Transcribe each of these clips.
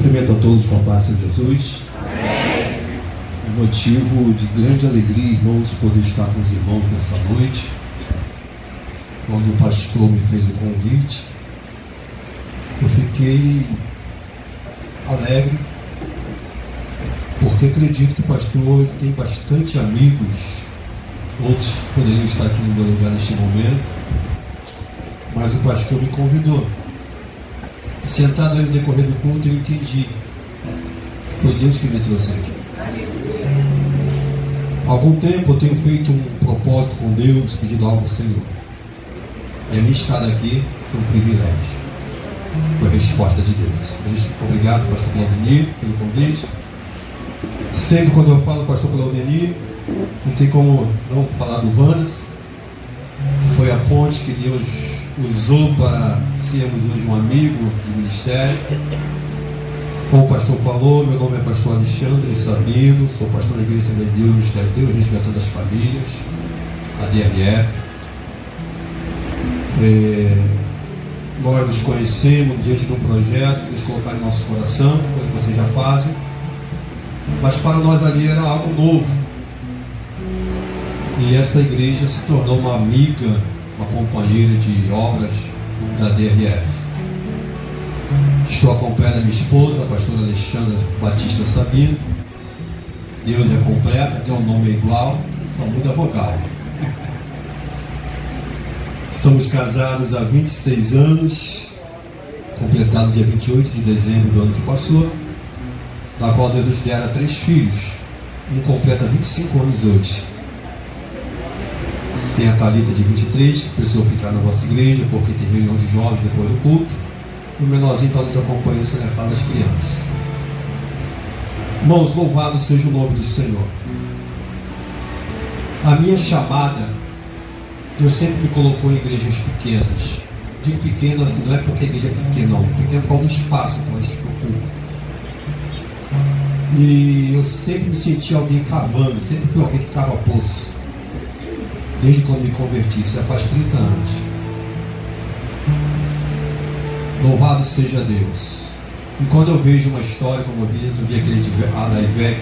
Cumprimento a todos com a paz de Jesus. Amém. Motivo de grande alegria, irmãos, poder estar com os irmãos nessa noite. Quando o pastor me fez o convite, eu fiquei alegre, porque acredito que o pastor tem bastante amigos, outros poderiam estar aqui no meu lugar neste momento, mas o pastor me convidou. Sentado aí no decorrer do culto, eu entendi. Foi Deus que me trouxe aqui. Há algum tempo eu tenho feito um propósito com Deus, pedindo algo ao Senhor. E a minha estada aqui foi um privilégio. Foi a resposta de Deus. Obrigado, pastor Claudenir, pelo convite. Sempre quando eu falo pastor Claudenir, não tem como não falar do Vanas, que foi a ponte que Deus usou para sermos hoje um amigo do ministério. Como o pastor falou, meu nome é pastor Alexandre Sabino, sou pastor da Igreja de Deus, Ministério de Deus, Resgatando as Famílias, a DRF. Nós nos conhecemos diante de um projeto que eles colocaram em nosso coração, coisa que vocês já fazem, mas para nós ali era algo novo. E esta igreja se tornou uma amiga, uma companheira de obras da DRF. Estou acompanhando a minha esposa, a pastora Alexandra Batista Sabino. Deus é completa, tem um nome igual, só muda a vogal. Somos casados há 26 anos, completado dia 28 de dezembro do ano que passou, da qual Deus nos dera 3 filhos. Um completa 25 anos hoje. Tem a Thalita de 23, que precisou ficar na nossa igreja, porque tem reunião de jovens depois do culto. E o menorzinho está nos acompanhando na sala das crianças. Irmãos, louvado seja o nome do Senhor. A minha chamada, Deus sempre me colocou em igrejas pequenas. Digo pequenas, não é porque a igreja é pequena, não. Pequena por causa do espaço que elas ocupam. E eu sempre me senti alguém cavando, sempre fui alguém que cava poço. Desde quando me converti, isso já faz 30 anos. Louvado seja Deus. E quando eu vejo uma história, como eu vi aquele da Ivec,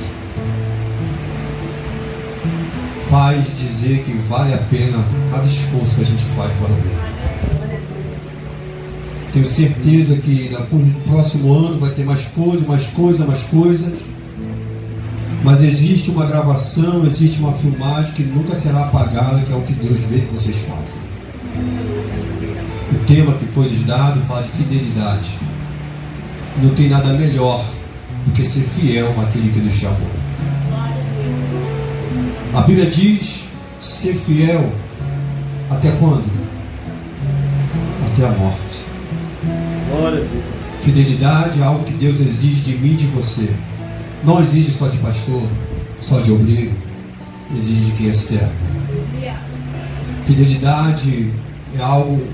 faz dizer que vale a pena cada esforço que a gente faz para o bem. Tenho certeza que no próximo ano vai ter mais coisas. Mas existe uma gravação, existe uma filmagem que nunca será apagada, que é o que Deus vê que vocês fazem. O tema que foi lhes dado fala de fidelidade. Não tem nada melhor do que ser fiel àquele que nos chamou. A Bíblia diz ser fiel até quando? Até a morte. Glória a Deus. Fidelidade é algo que Deus exige de mim e de você. Não exige só de pastor, só de obreiro, exige de quem é servo. Fidelidade é algo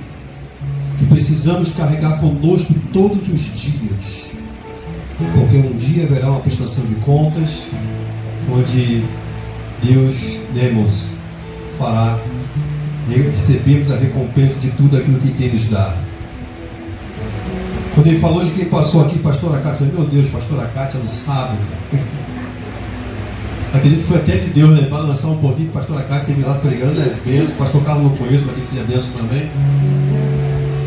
que precisamos carregar conosco todos os dias, porque um dia haverá uma prestação de contas, onde Deus, irmãos, fará, recebemos a recompensa de tudo aquilo que tem nos dado. Quando ele falou de quem passou aqui, pastora Cátia, eu falei, meu Deus, pastora Cátia no sábado. Acredito que foi até de Deus, né? Balançar um pouquinho, pastora Cátia teve lá pregando, é benção. Pastor Carlos não conheço, mas que seja benção também.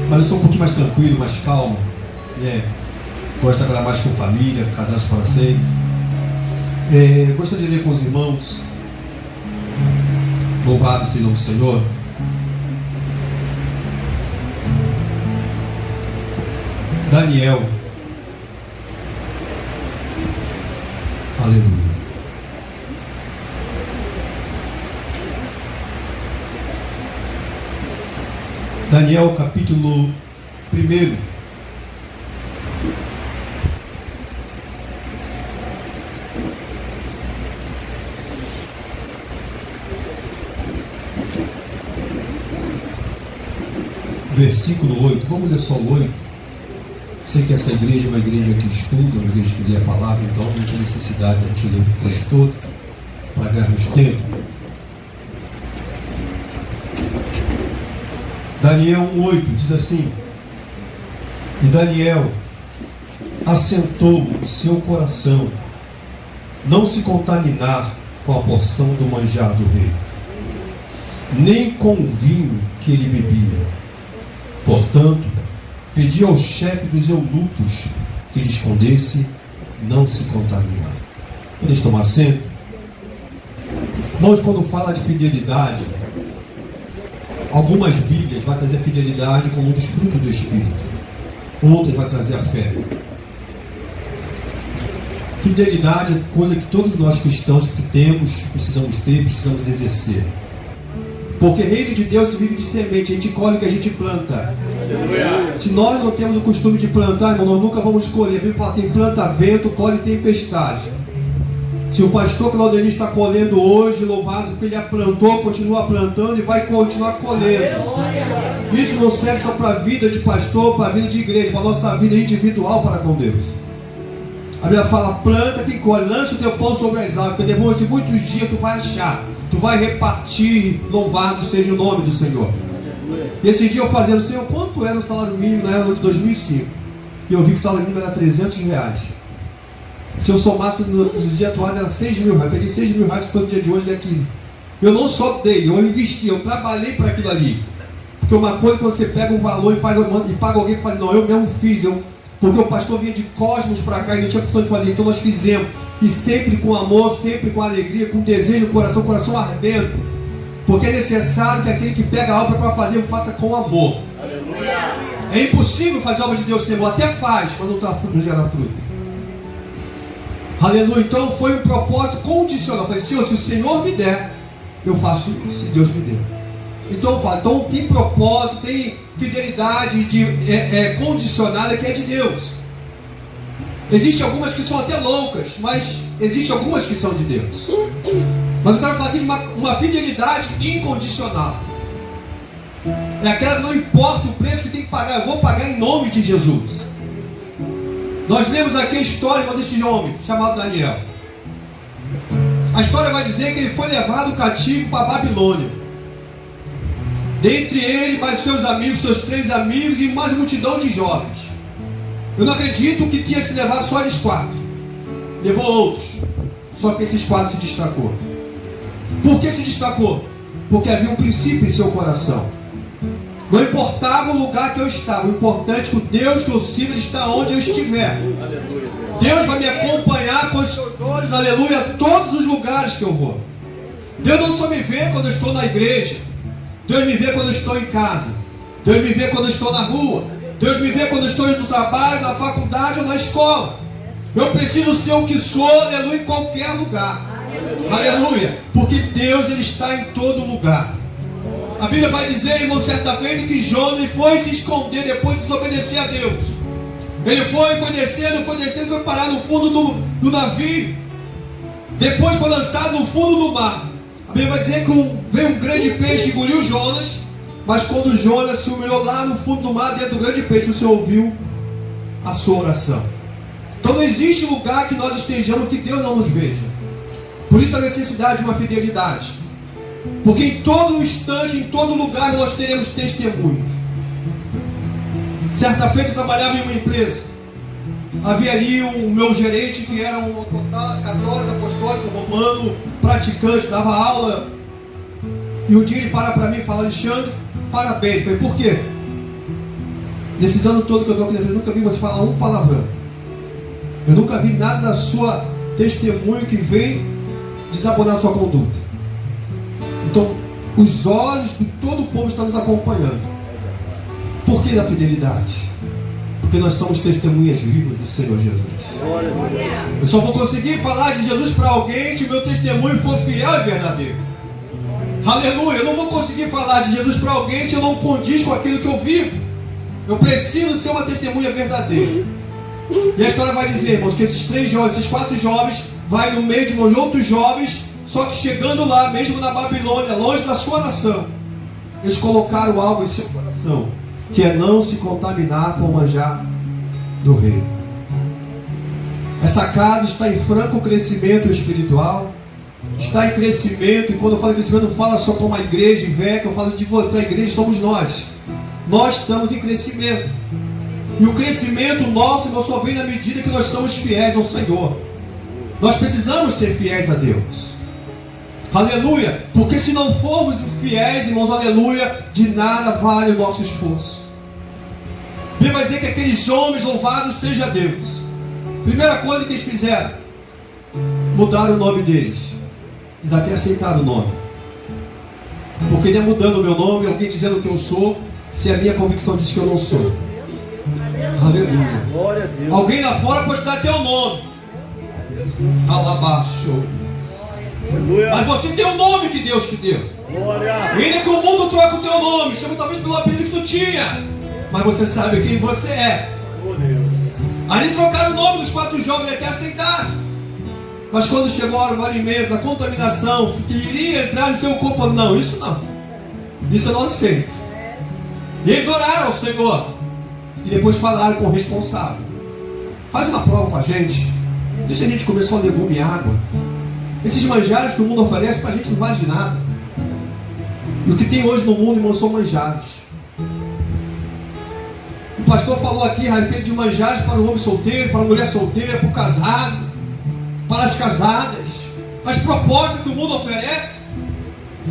Mas eu sou um pouquinho mais tranquilo, mais calmo. Gosto de trabalhar mais com família, casados para sempre. Gostaria de ler com os irmãos. Louvado seja o nome do Senhor. Daniel. Aleluia. Daniel capítulo 1. Versículo 8. Vamos ler só o 8. Sei que essa igreja é uma igreja que estuda, uma igreja que lê a palavra, então não tem necessidade de a gente ler o texto todo para ganharmos tempo. Daniel 1,8 diz assim: E Daniel assentou o seu coração não se contaminar com a porção do manjar do rei, nem com o vinho que ele bebia. Portanto, pedi ao chefe dos eunucos que lhe escondesse não se contaminar. Eles tomam assento. Irmãos, quando fala de fidelidade, algumas Bíblias vai trazer a fidelidade como um dos frutos do Espírito, outras vai trazer a fé. Fidelidade é coisa que todos nós cristãos precisamos ter, precisamos exercer. Porque reino de Deus se vive de semente, a gente colhe o que a gente planta. Aleluia. Se nós não temos o costume de plantar, irmão, nós nunca vamos colher. A Bíblia fala, tem planta vento, colhe tempestade. Se o pastor Claudenir está colhendo hoje, louvado porque ele plantou, continua plantando e vai continuar colhendo. Isso não serve só para a vida de pastor, para a vida de igreja, para a nossa vida individual para com Deus. A Bíblia fala, planta que colhe, lança o teu pão sobre as águas, porque depois de muitos dias tu vai achar, tu vai repartir, louvado seja o nome do Senhor. E esse dia eu fazendo, Senhor, quanto era o salário mínimo na época de 2005? E eu vi que o salário mínimo era R$300. Se eu somasse nos dias atuais era R$6.000. Eu peguei R$6.000, se fosse o dia de hoje, daquilo. Eu não só dei, eu investi, eu trabalhei para aquilo ali. Porque uma coisa que você pega um valor e paga alguém para fazer, não, eu mesmo fiz, porque o pastor vinha de Cosmos para cá e não tinha opção de fazer, então nós fizemos. E sempre com amor, sempre com alegria, com desejo no coração ardendo. Porque é necessário que aquele que pega a obra para fazer, o faça com amor. Aleluia. É impossível fazer a obra de Deus sem amor, até faz, mas não gera fruto. Aleluia. Então foi um propósito condicional. Eu falei, Senhor, se o Senhor me der, eu faço isso, se Deus me der. Então eu falo, então tem propósito, tem fidelidade condicionada que é de Deus. Existem algumas que são até loucas, mas existem algumas que são de Deus. Mas eu quero falar aqui de uma fidelidade incondicional. É aquela que não importa o preço que tem que pagar, eu vou pagar em nome de Jesus. Nós lemos aqui a história desse homem chamado Daniel. A história vai dizer que ele foi levado cativo para a Babilônia. Dentre ele, mais seus amigos, seus 3 amigos e mais multidão de jovens. Eu não acredito que tinha se levado só eles 4. Levou outros. Só que esses 4 se destacou. Por que se destacou? Porque havia um princípio em seu coração. Não importava o lugar que eu estava, o importante é que o Deus que eu sirvo está onde eu estiver. Aleluia. Deus vai me acompanhar com os seus olhos, aleluia, a todos os lugares que eu vou. Deus não só me vê quando eu estou na igreja, Deus me vê quando eu estou em casa, Deus me vê quando eu estou na rua, Deus me vê quando eu estou no trabalho, na faculdade ou na escola. Eu preciso ser o que sou, aleluia, em qualquer lugar. Aleluia, porque Deus ele está em todo lugar. A Bíblia vai dizer, irmão, certa feita que Jonas foi se esconder depois de desobedecer a Deus. Ele foi descendo, foi parar no fundo do navio. Depois foi lançado no fundo do mar. A Bíblia vai dizer que veio um grande peixe e engoliu Jonas. Mas quando Jonas se humilhou lá no fundo do mar, dentro do grande peixe, o Senhor ouviu a sua oração. Então não existe lugar que nós estejamos que Deus não nos veja. Por isso a necessidade de uma fidelidade. Porque em todo instante, em todo lugar, nós teremos testemunhos. Certa feita eu trabalhava em uma empresa. Havia ali o meu gerente que era um católico, apostólico, romano, praticante, dava aula. E um dia ele para mim e fala, Alexandre, parabéns. Eu falei, por quê? Nesses anos todos que eu estou aqui, eu nunca vi você falar um palavrão. Eu nunca vi nada da sua testemunho que vem desabonar a sua conduta. Então, os olhos de todo o povo estão nos acompanhando. Por que da fidelidade? Porque nós somos testemunhas vivas do Senhor Jesus. Eu só vou conseguir falar de Jesus para alguém se o meu testemunho for fiel e verdadeiro. Aleluia! Eu não vou conseguir falar de Jesus para alguém se eu não condiz com aquilo que eu vivo. Eu preciso ser uma testemunha verdadeira. E a história vai dizer, irmãos, que esses 3 jovens, esses 4 jovens, vai no meio de outros jovens. Só que chegando lá, mesmo na Babilônia, longe da sua nação, eles colocaram algo em seu coração, que é não se contaminar com o manjar do rei. Essa casa está em franco crescimento espiritual, está em crescimento, e quando eu falo em crescimento, não falo só para uma igreja velha, eu falo de para a igreja, somos nós. Nós estamos em crescimento. E o crescimento nosso não só vem na medida que nós somos fiéis ao Senhor. Nós precisamos ser fiéis a Deus. Aleluia. Porque se não formos fiéis, irmãos, aleluia, de nada vale o nosso esforço. Ele vai dizer que aqueles homens, louvados seja Deus. Primeira coisa que eles fizeram, mudaram o nome deles. Eles até aceitaram o nome. Porque não é mudando o meu nome, alguém dizendo que eu sou, se a minha convicção diz que eu não sou. Aleluia. Glória a Deus. Alguém lá fora pode dar até o nome. Alabaixo. Aleluia. Mas você tem o nome que Deus te deu. Glória. Ainda que o mundo troque o teu nome, chama talvez pelo apelido que tu tinha, mas você sabe quem você é. Oh, Deus. Ali trocaram o nome dos 4 jovens até aceitar. Mas quando chegou a hora do alimento, da contaminação, que iria entrar no seu corpo, não, isso não. Isso eu não aceito. E eles oraram ao Senhor. E depois falaram com o responsável. Faz uma prova com a gente. Deixa a gente comer só legume e água. Esses manjares que o mundo oferece para a gente não vale de nada. E o que tem hoje no mundo, irmão, são manjares. O pastor falou aqui a respeito de manjares para o homem solteiro, para a mulher solteira, para o casado, para as casadas. As propostas que o mundo oferece,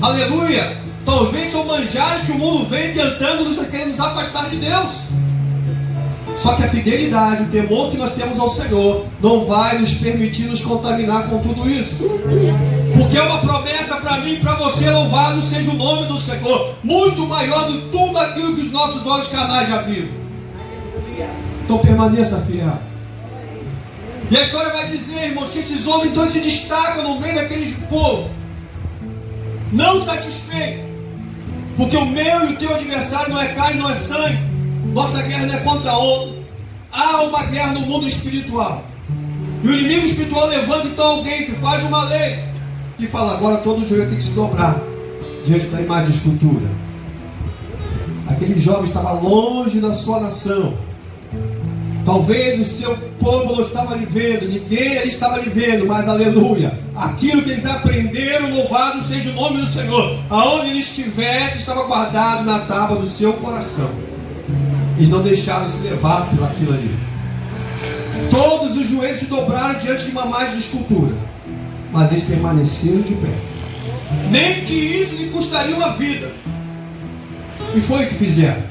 aleluia, talvez são manjares que o mundo vem tentando querendo nos afastar de Deus. Só que a fidelidade, o temor que nós temos ao Senhor não vai nos permitir nos contaminar com tudo isso. Porque é uma promessa para mim e para você, louvado seja o nome do Senhor, muito maior do que tudo aquilo que os nossos olhos carnais já viram. Então permaneça fiel. E a história vai dizer, irmãos, que esses homens então se destacam no meio daqueles povo, não satisfeitos, porque o meu e o teu adversário não é carne, não é sangue. Nossa guerra não é contra outro. Há uma guerra no mundo espiritual. E o inimigo espiritual levanta então alguém que faz uma lei e fala, agora todo joelho tem que se dobrar diante da imagem de escultura. Aquele jovem estava longe da sua nação. Talvez o seu povo não estava lhe vendo, ninguém ali estava lhe vendo, mas aleluia, aquilo que eles aprenderam, louvado seja o nome do Senhor. Aonde ele estivesse, estava guardado na tábua do seu coração. Eles não deixaram se levar por aquilo ali. Todos os joelhos se dobraram diante de uma imagem de escultura, mas eles permaneceram de pé. Nem que isso lhe custaria uma vida. E foi o que fizeram.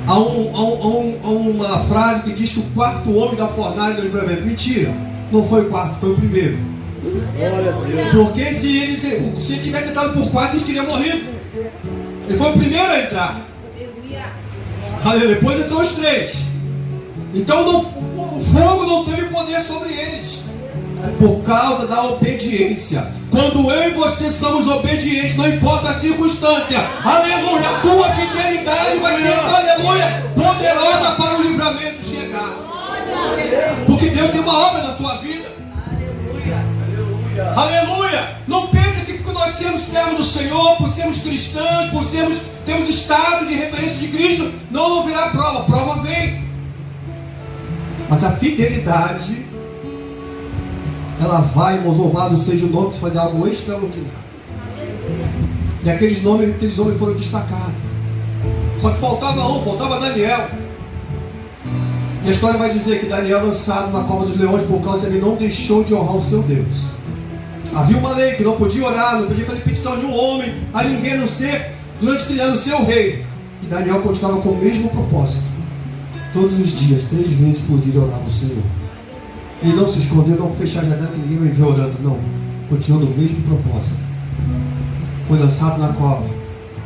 Há uma frase que diz que o quarto homem da fornalha do livramento. Mentira, não foi o quarto, foi o primeiro. Glória a Deus. Porque se ele tivesse entrado por quarto, eles teriam morrido. Ele foi o primeiro a entrar. Depois entrou os 3. Então o fogo não teve poder sobre eles, por causa da obediência. Quando eu e você somos obedientes, não importa a circunstância, aleluia, a tua fidelidade vai ser, aleluia, poderosa para o livramento chegar. Porque Deus tem uma obra na tua vida. Aleluia. Não pense que porque nós somos servos do Senhor, por sermos cristãos, temos estado de referência de Cristo, não virá prova. A prova vem. Mas a fidelidade, ela vai, irmãos, louvado seja o nome, de fazer algo extraordinário. E aqueles homens foram destacados. Só que faltava Daniel. E a história vai dizer que Daniel, lançado na cova dos leões, por causa dele, não deixou de honrar o seu Deus. Havia uma lei que não podia orar, não podia fazer petição de um homem a ninguém, a não ser durante 3 anos ser o rei. E Daniel continuava com o mesmo propósito. Todos os dias, 3 vezes por dia, orava ao Senhor. Ele não se escondeu, não fechou a janela, que ninguém vai ver orando, não. Continuou no mesmo propósito. Foi lançado na cova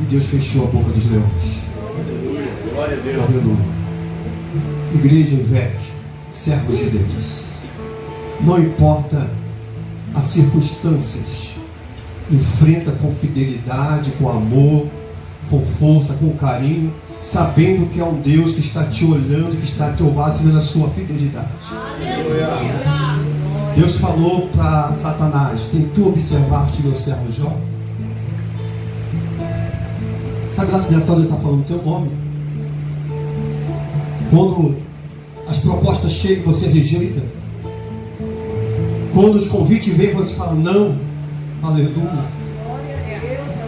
e Deus fechou a boca dos leões. Glória a Deus. Aleluia. Igreja Ivete, servos de Deus, não importa as circunstâncias, enfrenta com fidelidade, com amor, com força, com carinho, sabendo que é um Deus que está te olhando, que está te ouvindo na sua fidelidade. Aleluia. Deus falou para Satanás: tem tu observaste meu servo Jó? Sabe lá se nessa hora ele está falando o teu nome? Quando as propostas chegam, você rejeita. Quando os convites vêm, você fala não. Aleluia.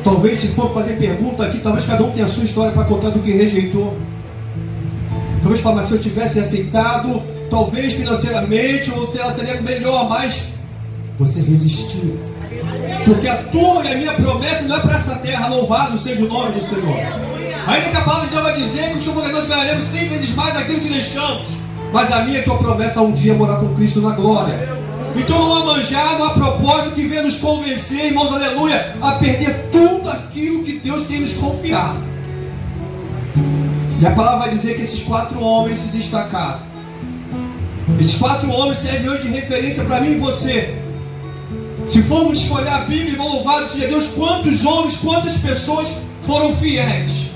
Talvez se for fazer pergunta aqui, talvez cada um tenha a sua história para contar do que rejeitou. Talvez fale, mas se eu tivesse aceitado, talvez financeiramente ela teria melhor, mas você resistiu. Porque a tua e a minha promessa não é para essa terra. Louvado seja o nome do Senhor. Ainda que a palavra de Deus vai dizer que o Senhor, nós ganharemos 100 vezes mais aquilo que deixamos. Mas a minha e a tua promessa é um dia morar com Cristo na glória. Então não há manjar, não há propósito que venha nos convencer, irmãos, aleluia, a perder tudo aquilo que Deus tem nos confiado. E a palavra vai dizer que esses 4 homens se destacaram. Esses 4 homens servem hoje de referência para mim e você. Se formos olhar a Bíblia, irmão, louvado seja Deus, quantos homens, quantas pessoas foram fiéis.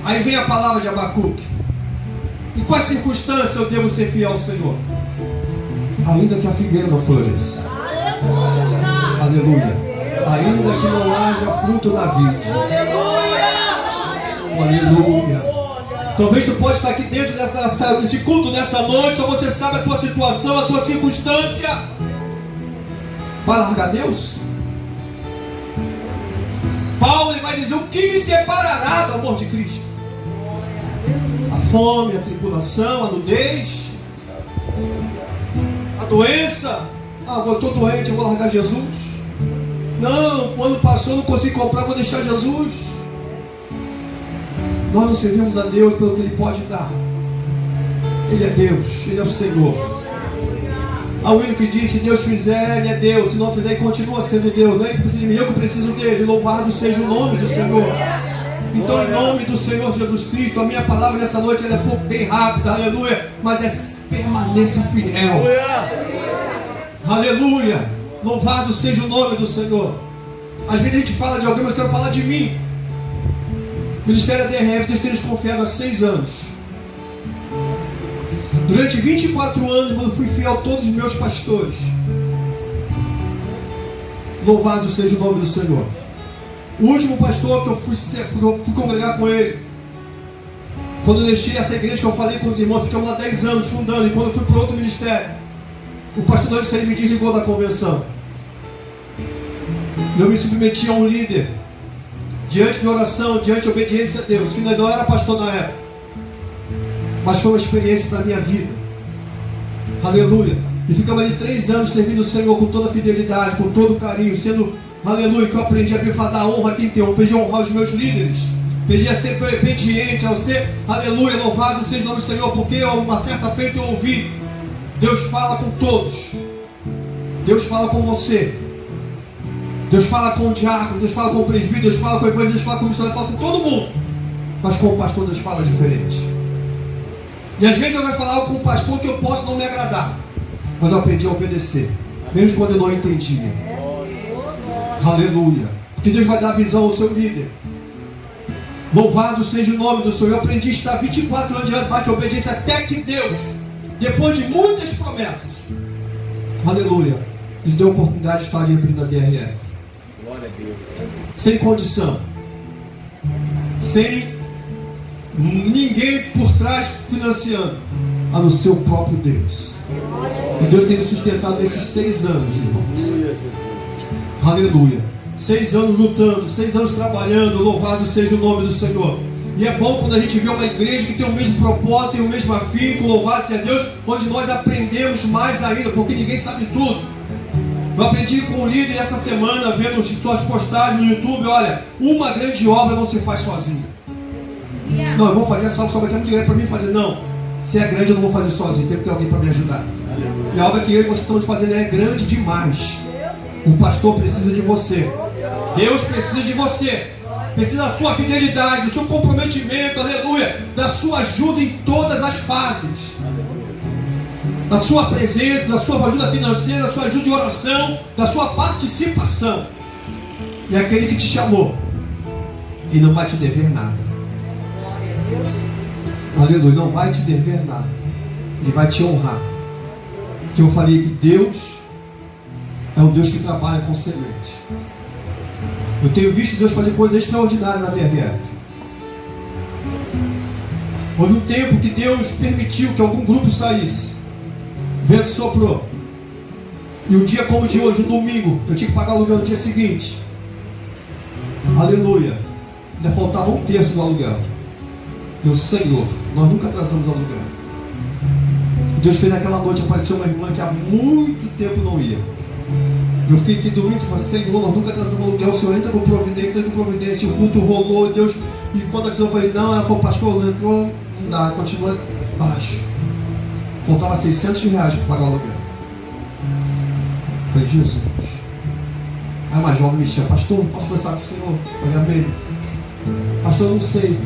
Aí vem a palavra de Abacuque. Em quais circunstâncias eu devo ser fiel ao Senhor? Ainda que a figueira não floresça. Aleluia. Ainda que não haja fruto na vide. Aleluia. Talvez tu pode estar aqui dentro desse culto nessa noite, só você sabe a tua situação, a tua circunstância. Vai largar Deus? Paulo ele vai dizer: o que me separará do amor de Cristo? A fome, a tribulação, a nudez, a doença. Eu estou doente, eu vou largar Jesus? Não, o ano passou, não consegui comprar, vou deixar Jesus. Nós não servimos a Deus pelo que Ele pode dar. Ele é Deus, Ele é o Senhor. Há um hino que diz: se Deus fizer, Ele é Deus. Se não fizer, Ele continua sendo Deus. Não é que precisa de mim, eu que preciso dEle. Louvado seja o nome do Senhor. Então, em nome do Senhor Jesus Cristo, a minha palavra nessa noite ela é bem rápida, aleluia. Mas é: permaneça fiel. Aleluia. Louvado seja o nome do Senhor. Às vezes a gente fala de alguém, mas eu quero falar de mim. Ministério ADRF, Deus tem nos confiado há 6 anos. Durante 24 anos, eu fui fiel a todos os meus pastores. Louvado seja o nome do Senhor. O último pastor que eu fui congregar com ele, quando eu deixei essa igreja que eu falei com os irmãos, ficamos lá 10 anos fundando. E quando eu fui para outro ministério, o pastor ele me desligou da convenção. Eu me submeti a um líder, diante de oração, diante de obediência a Deus, que não era pastor na época, mas foi uma experiência para a minha vida. Aleluia. E ficamos ali 3 anos servindo o Senhor com toda a fidelidade, com todo o carinho, sendo, aleluia, que eu aprendi a falar da honra a quem tem. Eu aprendi a honrar os meus líderes, aprendi a ser obediente, a ser, aleluia, louvado seja o nome do Senhor, porque uma certa feita eu ouvi: Deus fala com todos, Deus fala com você, Deus fala com o diácono, Deus fala com o presbítero, Deus fala com o evangelho, Deus fala com o missionário, Deus fala com todo mundo. Mas com o pastor Deus fala diferente. E às vezes Deus vai falar com o pastor que eu posso não me agradar, mas eu aprendi a obedecer, mesmo quando eu não entendia. Aleluia. Porque Deus vai dar visão ao seu líder. Louvado seja o nome do Senhor. Eu aprendi a estar 24 anos diante de obediência, até que Deus, depois de muitas promessas, aleluia, nos deu a oportunidade de estar ali abrindo a DRF. Glória a Deus. Sem condição, sem ninguém por trás financiando, a não ser o próprio Deus. E Deus tem nos sustentado nesses 6 anos, irmãos. Aleluia. 6 anos lutando, 6 anos trabalhando. Louvado seja o nome do Senhor. E é bom quando a gente vê uma igreja que tem o mesmo propósito, tem o mesmo afinco, louvado seja Deus, onde nós aprendemos mais ainda, porque ninguém sabe tudo. Eu aprendi com o líder essa semana, vendo suas postagens no YouTube: olha, uma grande obra não se faz sozinho. Não, eu vou fazer essa obra que é muito grande para mim fazer. Não, se é grande eu não vou fazer sozinho, tem que ter alguém para me ajudar. E a obra que eu e você estamos fazendo é grande demais. O pastor precisa de você, Deus precisa de você, precisa da sua fidelidade, do seu comprometimento, aleluia, da sua ajuda em todas as fases, da sua presença, da sua ajuda financeira, da sua ajuda de oração, da sua participação. E aquele que te chamou, e não vai te dever nada. Aleluia, não vai te dever nada. Ele vai te honrar. Que eu falei que Deus é um Deus que trabalha com semente. Eu tenho visto Deus fazer coisas extraordinárias na DRF. Houve um tempo que Deus permitiu que algum grupo saísse. O vento soprou. E um dia como o de hoje, um domingo, eu tinha que pagar o aluguel no dia seguinte. Aleluia. Ainda faltava 1/3 do aluguel. Meu Senhor, nós nunca atrasamos ao lugar. Deus fez naquela noite, apareceu uma irmã que há muito tempo não ia. Eu fiquei aqui domingo e falei, Senhor, nós nunca atrasamos ao lugar. O Senhor entra com providência, o culto rolou, Deus. E quando a decisão foi, não, ela falou, pastor, não entrou, não dá, continua baixo. Faltava R$600 para pagar o aluguel. Falei, Jesus. Aí uma jovem me chama, pastor, posso conversar com o Senhor? Eu falei, amém. Pastor, eu não sei.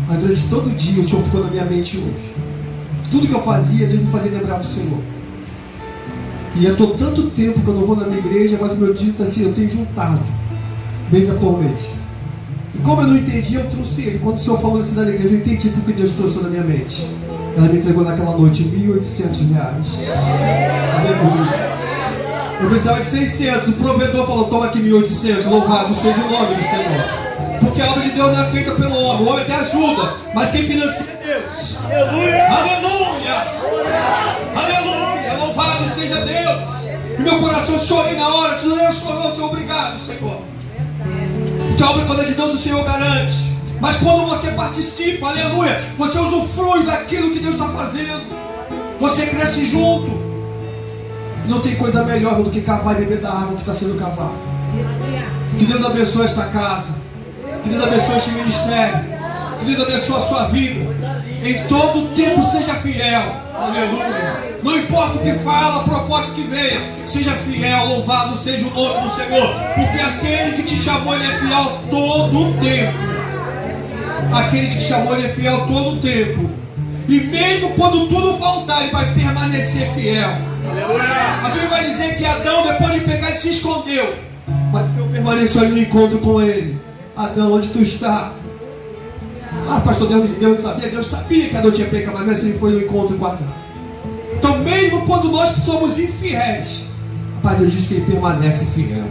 Mas durante todo o dia o Senhor ficou na minha mente hoje. Tudo que eu fazia, Deus me fazia lembrar do Senhor. E eu estou tanto tempo que eu não vou na minha igreja, mas o meu dia está assim, eu tenho juntado, mês após mês. E como eu não entendi, eu trouxe ele. Quando o Senhor falou assim na igreja, eu entendi porque Deus trouxe na minha mente. Ela me entregou naquela noite R$1.800. Aleluia. Eu precisava de 600. O provedor falou, toma aqui 1.800. Louvado seja o nome do Senhor. Porque a obra de Deus não é feita pelo homem. O homem até ajuda, mas quem financia é Deus. Aleluia. Aleluia. Aleluia. Louvado seja Deus. E meu coração chorei na hora. Deus chorou, Senhor, obrigado, Senhor. Que a obra toda de Deus o Senhor garante. Mas quando você participa, aleluia, você usufrui daquilo que Deus está fazendo. Você cresce junto. Não tem coisa melhor do que cavar e beber da água que está sendo cavada. Que Deus abençoe esta casa. Que Deus abençoe este ministério. Que Deus abençoe a sua vida. Em todo tempo seja fiel. Aleluia. Não importa o que fala, a proposta que venha. Seja fiel, louvado seja o nome do Senhor. Porque aquele que te chamou, ele é fiel todo o tempo. Aquele que te chamou, ele é fiel todo o tempo. E mesmo quando tudo faltar, ele vai permanecer fiel. A Bíblia vai dizer que Adão, depois de pecar, ele se escondeu. Mas o Senhor permaneceu ali no encontro com ele. Adão, onde tu está? Ah, pastor, Deus sabia. Deus sabia que Adão tinha pecado, mas mesmo ele foi no encontro com Adão. Então, mesmo quando nós somos infiéis, Pai, Deus diz que ele permanece fiel.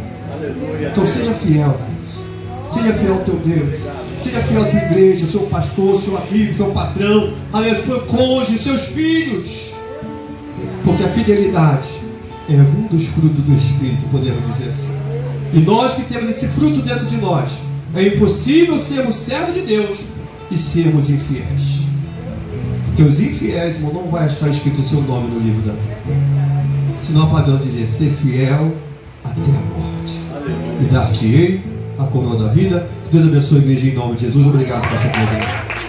Então, seja fiel, Deus. Seja fiel ao teu Deus. Seja fiel à tua igreja, ao seu pastor, seu amigo, seu patrão, ao seu cônjuge, seus filhos. Porque a fidelidade é um dos frutos do Espírito, podemos dizer assim. E nós que temos esse fruto dentro de nós, é impossível sermos servos de Deus e sermos infiéis. Porque os infiéis, irmão, não vai achar escrito o seu nome no livro da vida. Senão a padrão dizer, ser fiel até a morte. E dar-te-ei a coroa da vida. Deus abençoe a igreja em nome de Jesus. Obrigado, pastor.